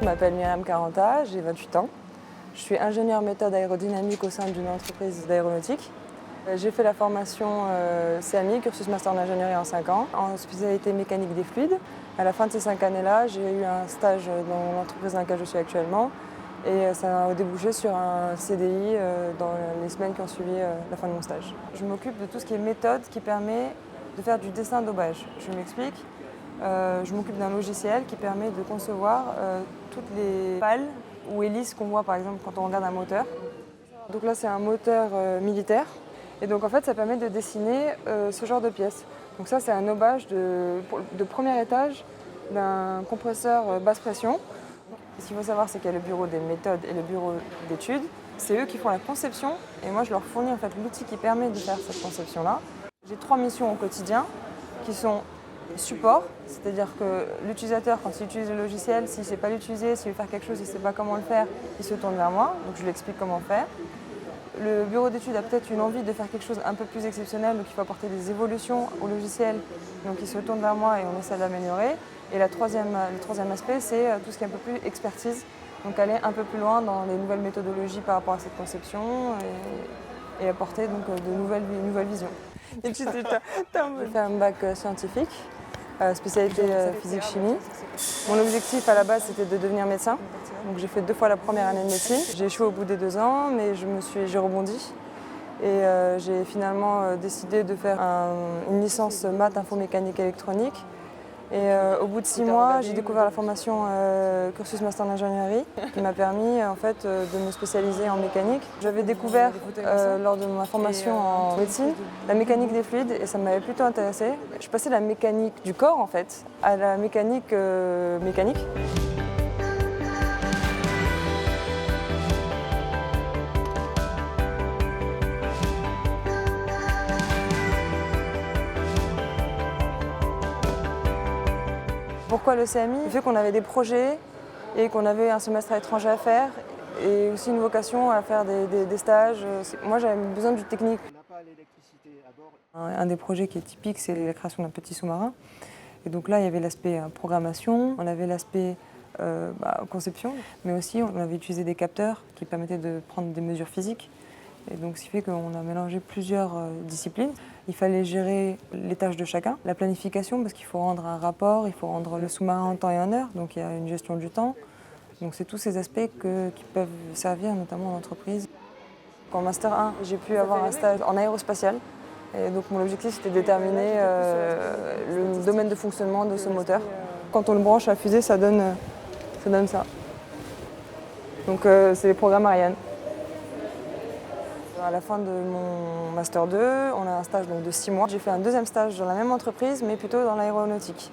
Je m'appelle Myriam Caranta, j'ai 28 ans. Je suis ingénieure méthode aérodynamique au sein d'une entreprise d'aéronautique. J'ai fait la formation CMI, cursus master d'ingénierie en 5 ans, en spécialité mécanique des fluides. À la fin de ces 5 années-là, j'ai eu un stage dans l'entreprise dans laquelle je suis actuellement et ça a débouché sur un CDI dans les semaines qui ont suivi la fin de mon stage. Je m'occupe de tout ce qui est méthode qui permet de faire du dessin d'aubage. Je m'explique. Je m'occupe d'un logiciel qui permet de concevoir toutes les pales ou hélices qu'on voit par exemple quand on regarde un moteur. Donc là c'est un moteur militaire et donc en fait ça permet de dessiner ce genre de pièces. Donc ça c'est un aubage de premier étage d'un compresseur basse pression. Ce qu'il faut savoir c'est qu'il y a le bureau des méthodes et le bureau d'études. C'est eux qui font la conception et moi je leur fournis en fait l'outil qui permet de faire cette conception-là. J'ai 3 missions au quotidien qui sont support, c'est-à-dire que l'utilisateur, quand il utilise le logiciel, s'il ne sait pas l'utiliser, s'il veut faire quelque chose, il ne sait pas comment le faire, il se tourne vers moi, donc je lui explique comment faire. Le bureau d'études a peut-être une envie de faire quelque chose un peu plus exceptionnel, donc il faut apporter des évolutions au logiciel, donc il se tourne vers moi et on essaie d'améliorer. Et le troisième aspect, c'est tout ce qui est un peu plus expertise, donc aller un peu plus loin dans les nouvelles méthodologies par rapport à cette conception et apporter donc de nouvelles visions. Et tu as fait un bac scientifique, spécialité physique-chimie. Mon objectif à la base c'était de devenir médecin. Donc j'ai fait 2 fois la première année de médecine. J'ai échoué au bout des 2 ans, mais j'ai rebondi. Et j'ai finalement décidé de faire une licence maths infomécanique électronique. Et au bout de 6 mois, j'ai découvert la formation cursus master d'ingénierie qui m'a permis en fait, de me spécialiser en mécanique. J'avais découvert lors de ma formation en médecine la mécanique des fluides et ça m'avait plutôt intéressée. Je passais de la mécanique du corps en fait à la mécanique mécanique. Pourquoi le CMI? Le fait qu'on avait des projets et qu'on avait un semestre à l'étranger à faire et aussi une vocation à faire des stages. Moi j'avais besoin du technique. Un des projets qui est typique, c'est la création d'un petit sous-marin. Et donc là il y avait l'aspect programmation, on avait l'aspect conception, mais aussi on avait utilisé des capteurs qui permettaient de prendre des mesures physiques. Et donc, ce qui fait qu'on a mélangé plusieurs disciplines. Il fallait gérer les tâches de chacun, la planification, parce qu'il faut rendre un rapport, il faut rendre le sous-marin en temps et en heure, donc il y a une gestion du temps. Donc c'est tous ces aspects qui peuvent servir notamment en entreprise. En Master 1, j'ai pu avoir un stage en aérospatial. Et donc mon objectif c'était de déterminer le domaine de fonctionnement de ce moteur. Quand on le branche à la fusée, ça donne ça. Donc c'est les programmes Ariane. À la fin de mon Master 2, on a un stage donc, de 6 mois. J'ai fait un deuxième stage dans la même entreprise, mais plutôt dans l'aéronautique.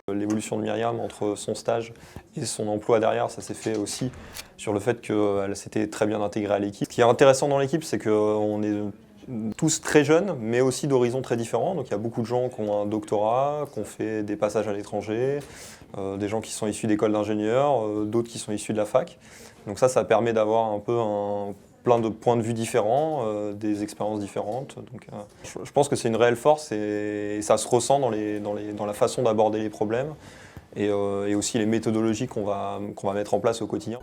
L'évolution de Myriam entre son stage et son emploi derrière, ça s'est fait aussi sur le fait qu'elle s'était très bien intégrée à l'équipe. Ce qui est intéressant dans l'équipe, c'est qu'on est tous très jeunes, mais aussi d'horizons très différents. Donc il y a beaucoup de gens qui ont un doctorat, qui ont fait des passages à l'étranger, des gens qui sont issus d'écoles d'ingénieurs, d'autres qui sont issus de la fac. Donc ça permet d'avoir un peu plein de points de vue différents, des expériences différentes. Donc, je pense que c'est une réelle force et ça se ressent dans la façon d'aborder les problèmes et aussi les méthodologies qu'on va mettre en place au quotidien.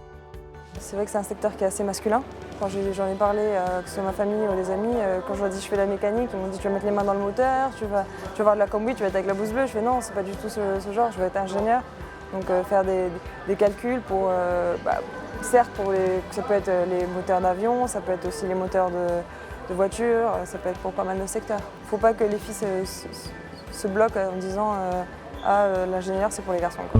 C'est vrai que c'est un secteur qui est assez masculin. Quand j'en ai parlé, que ce soit ma famille ou les amis, quand je leur ai dit je fais la mécanique, ils m'ont dit tu vas mettre les mains dans le moteur, tu vas voir de la combi, tu vas être avec la blouse bleue. Je fais non, c'est pas du tout ce genre, je veux être ingénieur. Donc faire des calculs pour, certes ça peut être les moteurs d'avion, ça peut être aussi les moteurs de voiture, ça peut être pour pas mal de secteurs. Il ne faut pas que les filles se bloquent en disant l'ingénieur c'est pour les garçons, quoi.